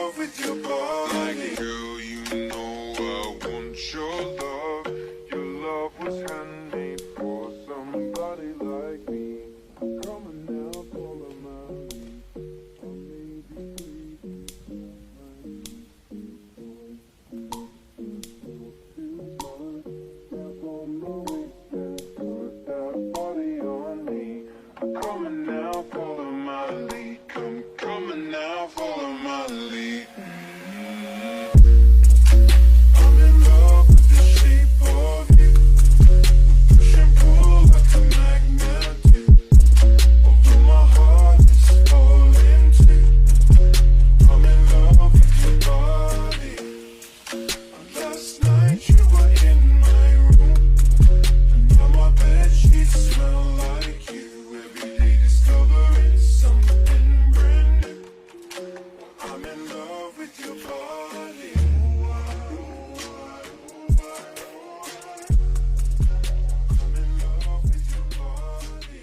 love with your body. Girl, you know I want your love. Your love was handmade for somebody like me. Come on now, follow my lead. I made you please. Step on my waist and put that body on me. Come on now, follow my lead. Come on now, follow my lead. I'm in love with the shape of you. Push and pull like a magnet do. Although my heart is falling too. I'm in love with your body. Last night you were in my room, and now my bedsheets smell like you. Every day discovering something brand new. I'm in love with your body. I'm in love with your body.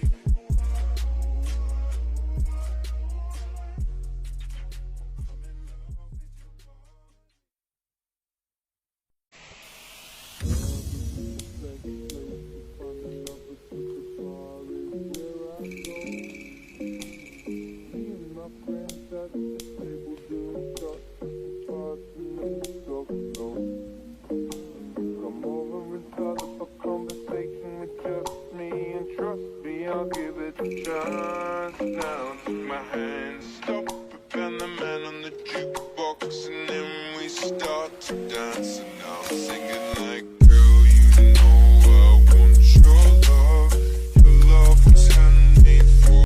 Come over and start up a conversation with just me, and trust me, I'll give it a chance. Now take my hand, stop it, and the man on the jukebox, and then we start to dance. And now I'm singing